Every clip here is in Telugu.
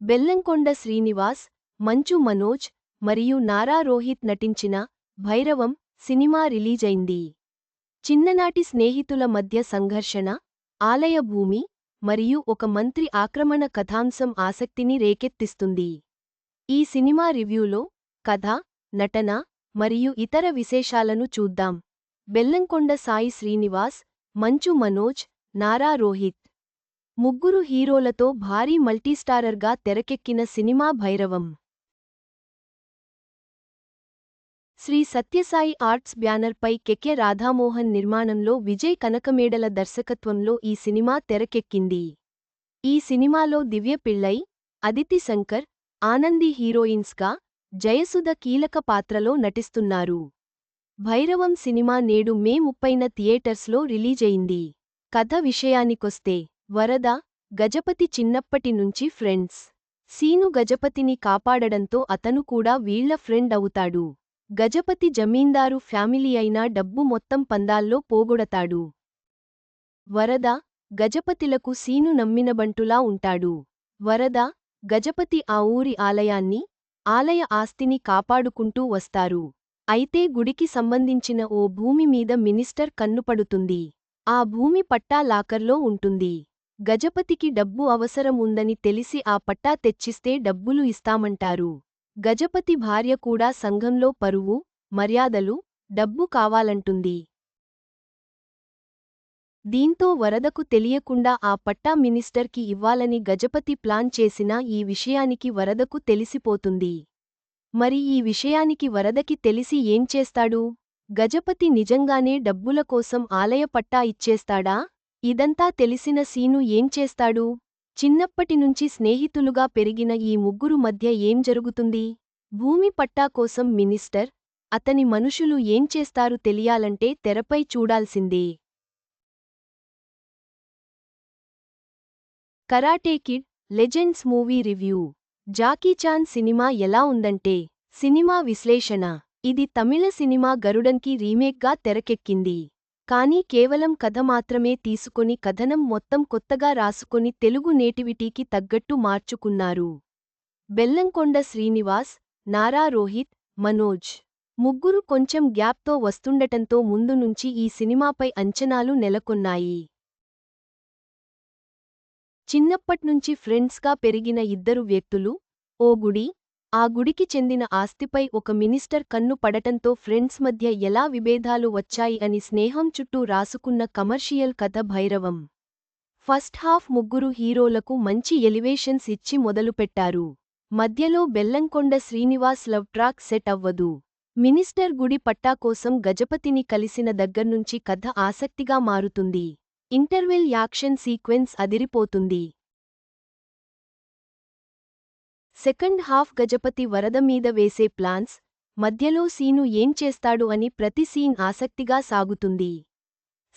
బెల్లంకొండ శ్రీనివాస్, మంచు మనోజ్ మరియు నారా రోహిత్ నటించిన భైరవం సినిమా రిలీజైంది. చిన్ననాటి స్నేహితుల మధ్య సంఘర్షణ, ఆలయ భూమి మరియు ఒక మంత్రి ఆక్రమణ కథాంశం ఆసక్తిని రేకెత్తిస్తుంది. ఈ సినిమా రివ్యూలో కథ, నటన మరియు ఇతర విశేషాలను చూద్దాం. బెల్లంకొండ సాయి శ్రీనివాస్, మంచు మనోజ్, నారా రోహిత్ ముగ్గురు హీరోలతో భారీ మల్టీస్టారర్గా తెరకెక్కిన సినిమా భైరవం. శ్రీ సత్యసాయి ఆర్ట్స్ బ్యానర్పై కెకె రాధామోహన్ నిర్మాణంలో విజయ్ కనకమేడల దర్శకత్వంలో ఈ సినిమా తెరకెక్కింది. ఈ సినిమాలో దివ్య పిళ్ళై, అదితి శంకర్, ఆనంది హీరోయిన్స్గా, జయసుధ కీలక పాత్రలో నటిస్తున్నారు. భైరవం సినిమా నేడు మే 30న థియేటర్స్లో రిలీజయింది. కథ విషయానికొస్తే వరద, గజపతి చిన్నప్పటి నుంచి ఫ్రెండ్స్. సీను గజపతిని కాపాడడంతో అతను కూడా వీళ్ల ఫ్రెండ్ అవుతాడు. గజపతి జమీందారు ఫ్యామిలీ అయినా డబ్బు మొత్తం పందాల్లో పోగొడతాడు. వరద, గజపతిలకు సీను నమ్మినబంటులా ఉంటాడు. వరద, గజపతి ఆ ఊరి ఆలయాన్ని, ఆలయ ఆస్తిని కాపాడుకుంటూ వస్తారు. అయితే గుడికి సంబంధించిన ఓ భూమి మీద మినిస్టర్ కన్నుపడుతుంది. ఆ భూమి పట్టా లాకర్లో ఉంటుంది. గజపతికి డబ్బు అవసరం ఉందని తెలిసి ఆ పట్టా తెచ్చిస్తే డబ్బులు ఇస్తామంటారు. గజపతి భార్య కూడా సంఘంలో పరువు, మర్యాదలు, డబ్బు కావాలంటుంది. దీంతో వరదకు తెలియకుండా ఆ పట్టా మినిస్టర్కి ఇవ్వాలని గజపతి ప్లాన్ చేసినా ఈ విషయానికి వరదకు తెలిసిపోతుంది. మరి ఈ విషయానికి వరదకి తెలిసి ఏం చేస్తాడు? గజపతి నిజంగానే డబ్బుల కోసం ఆలయ పట్టా ఇచ్చేస్తాడా? ఇదంతా తెలిసిన సీను ఏం చేస్తాడు? చిన్నప్పటినుంచి స్నేహితులుగా పెరిగిన ఈ ముగ్గురు మధ్య ఏం జరుగుతుంది? భూమి పట్టా కోసం మినిస్టర్, అతని మనుషులు ఏం చేస్తారు తెలియాలంటే తెరపై చూడాల్సిందే. Karate kid legends movie review. Jackie Chan సినిమా ఎలా ఉందంటే, సినిమా విశ్లేషణ. ఇది తమిళ సినిమా గరుడన్కి రీమేక్గా తెరకెక్కింది. కానీ కేవలం కథ మాత్రమే తీసుకొని కథనం మొత్తం కొత్తగా రాసుకొని తెలుగు నేటివిటీకి తగ్గట్టు మార్చుకున్నారు. బెల్లంకొండ శ్రీనివాస్, నారా రోహిత్, మనోజ్ ముగ్గురు కొంచెం గ్యాప్తో వస్తుండటంతో ముందు నుంచి ఈ సినిమాపై అంచనాలు నెలకొన్నాయి. చిన్నప్పట్నుంచి ఫ్రెండ్స్గా పెరిగిన ఇద్దరు వ్యక్తులు, ఓ గుడి, ఆ గుడికి చెందిన ఆస్తిపై ఒక మినిస్టర్ కన్ను పడటంతో ఫ్రెండ్స్ మధ్య ఎలా విభేదాలు వచ్చాయి అని స్నేహం చుట్టూ రాసుకున్న కమర్షియల్ కథ భైరవం. ఫస్ట్ హాఫ్ ముగ్గురు హీరోలకు మంచి ఎలివేషన్స్ ఇచ్చి మొదలుపెట్టారు. మధ్యలో Bellamkonda Srinivas love track set అవ్వదు. మినిస్టర్ గుడి పట్టా కోసం గజపతిని కలిసిన దగ్గర్నుంచి కథ ఆసక్తిగా మారుతుంది. ఇంటర్వెల్ యాక్షన్ సీక్వెన్స్ అదిరిపోతుంది. సెకండ్ హాఫ్ గజపతి వరద మీద వేసే ప్లాన్స్, మధ్యలో సీను ఏం చేస్తాడు అని ప్రతి సీన్ ఆసక్తిగా సాగుతుంది.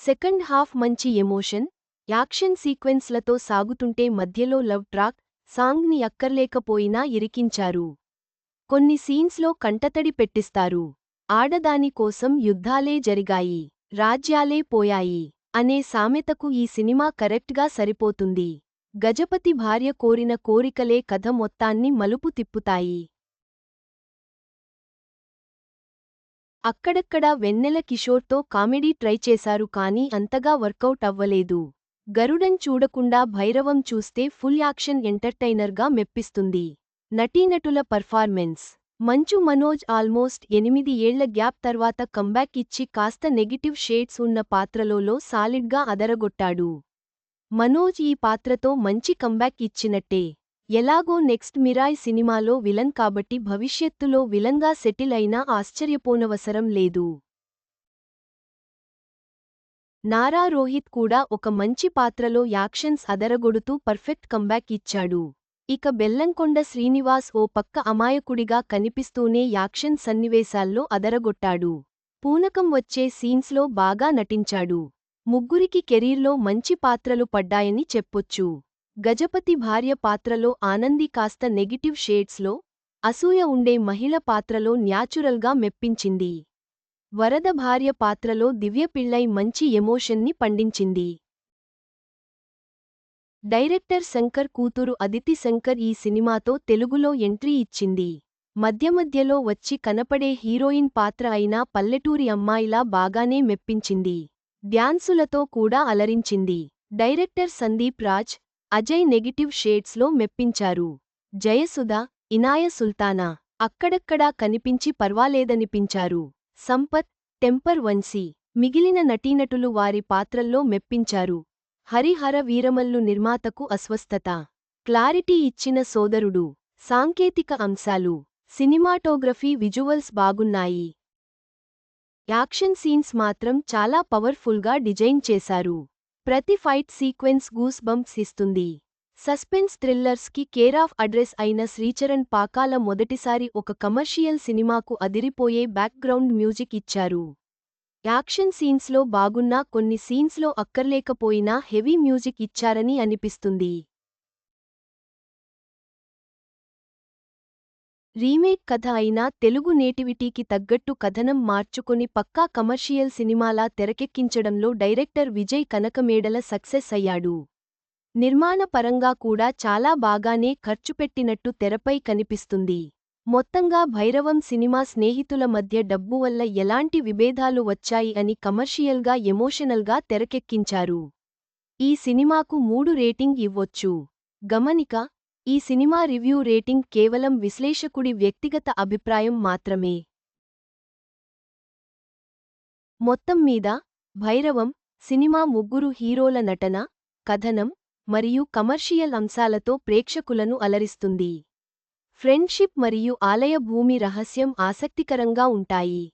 సెకండ్ హాఫ్ మంచి ఎమోషన్, యాక్షన్ సీక్వెన్స్లతో సాగుతుంటే మధ్యలో లవ్ ట్రాక్, సాంగ్ని అక్కర్లేకపోయినా ఇరికించారు. కొన్ని సీన్స్లో కంటతడి పెట్టిస్తారు. ఆడదాని కోసం యుద్ధాలే జరిగాయి, రాజ్యాలే పోయాయి అనే సామెతకు ఈ సినిమా కరెక్ట్గా సరిపోతుంది. గజపతి భార్య కోరిన కోరికలే కథ మొత్తాన్ని మలుపు తిప్పుతాయి. అక్కడక్కడా వెన్నెల కిషోర్తో కామెడీ ట్రై చేశారు కానీ అంతగా వర్కౌట్ అవ్వలేదు. గరుడన్ చూడకుండా భైరవం చూస్తే ఫుల్ యాక్షన్ ఎంటర్టైనర్గా మెప్పిస్తుంది. నటీనటుల పర్ఫార్మెన్స్. మంచు మనోజ్ ఆల్మోస్ట్ 8 ఏళ్ల గ్యాప్ తర్వాత కంబ్యాక్ ఇచ్చి కాస్త నెగిటివ్ షేడ్స్ ఉన్న పాత్రలో సాలిడ్గా అదరగొట్టాడు. మనోజ్ ఈ పాత్రతో మంచి కంబ్యాక్ ఇచ్చినట్టే. ఎలాగో నెక్స్ట్ మిరాయ్ సినిమాలో విలన్ కాబట్టి భవిష్యత్తులో విలన్గా సెటిల్ అయినా ఆశ్చర్యపోనవసరం లేదు. నారా రోహిత్ కూడా ఒక మంచి పాత్రలో యాక్షన్స్ అదరగొడుతూ పర్ఫెక్ట్ కంబ్యాక్ ఇచ్చాడు. ఇక బెల్లంకొండ శ్రీనివాస్ ఓ పక్క అమాయకుడిగా కనిపిస్తూనే యాక్షన్ సన్నివేశాల్లో అదరగొట్టాడు. పూనకం వచ్చే సీన్స్లో బాగా నటించాడు. ముగ్గురికి కెరీర్లో మంచి పాత్రలు పడ్డాయని చెప్పొచ్చు. గజపతి భార్య పాత్రలో ఆనంది కాస్త నెగిటివ్ షేడ్స్లో, అసూయ ఉండే మహిళ పాత్రలో న్యాచురల్గా మెప్పించింది. వరద భార్య పాత్రలో దివ్య పిళ్ళై మంచి ఎమోషన్ని పండించింది. డైరెక్టర్ శంకర్ కూతురు అదితి శంకర్ ఈ సినిమాతో తెలుగులో ఎంట్రీ ఇచ్చింది. మధ్యమధ్యలో వచ్చి కనపడే హీరోయిన్ పాత్ర అయినా పల్లెటూరి అమ్మాయిలా బాగానే మెప్పించింది. డ్యాన్సులతో కూడా అలరించింది. డైరెక్టర్ సందీప్ రాజ్, అజయ్ నెగిటివ్ షేడ్స్లో మెప్పించారు. జయసుధ, ఇనాయ సుల్తానా అక్కడక్కడా కనిపించి పర్వాలేదనిపించారు. సంపత్, టెంపర్ వంశీ మిగిలిన నటీనటులు వారి పాత్రల్లో మెప్పించారు. హరిహర వీరమల్లు నిర్మాతకు అస్వస్థత. క్లారిటీ ఇచ్చిన సోదరుడు. సాంకేతిక అంశాలు, సినిమాటోగ్రఫీ విజువల్స్ బాగున్నాయి. యాక్షన్ సీన్స్ మాత్రం చాలా పవర్ఫుల్గా డిజైన్ చేశారు. ప్రతి ఫైట్ సీక్వెన్స్ గూస్ బంప్స్ ఇస్తుంది. సస్పెన్స్ థ్రిల్లర్స్కి కేరాఫ్ అడ్రెస్ అయిన శ్రీచరణ్ పాకాల మొదటిసారి ఒక కమర్షియల్ సినిమాకు అదిరిపోయే బ్యాక్గ్రౌండ్ మ్యూజిక్ ఇచ్చారు. యాక్షన్ సీన్స్లో బాగున్నా కొన్ని సీన్స్లో అక్కర్లేకపోయినా హెవీ మ్యూజిక్ ఇచ్చారని అనిపిస్తుంది. రీమేక్ కథ అయినా తెలుగు నేటివిటీకి తగ్గట్టు కథనం మార్చుకొని పక్కా కమర్షియల్ సినిమాలా తెరకెక్కించడంలో డైరెక్టర్ విజయ్ కనకమేడల సక్సెస్ అయ్యాడు. నిర్మాణ పరంగా కూడా చాలా బాగానే ఖర్చుపెట్టినట్టు తెరపై కనిపిస్తుంది. మొత్తంగా భైరవం సినిమా స్నేహితుల మధ్య డబ్బు వల్ల ఎలాంటి విభేదాలు వచ్చాయి అని కమర్షియల్గా ఎమోషనల్గా తెరకెక్కించారు. ఈ సినిమాకు 3 రేటింగ్ ఇవ్వొచ్చు. గమనిక: ఈ సినిమా రివ్యూ రేటింగ్ కేవలం విశ్లేషకుడి వ్యక్తిగత అభిప్రాయం మాత్రమే. మొత్తం మీద భైరవం సినిమా ముగ్గురు హీరోల నటన, కథనం మరియు కమర్షియల్ అంశాలతో ప్రేక్షకులను అలరిస్తుంది. ఫ్రెండ్షిప్ మరియు ఆలయ భూమి రహస్యం ఆసక్తికరంగా ఉంటాయి.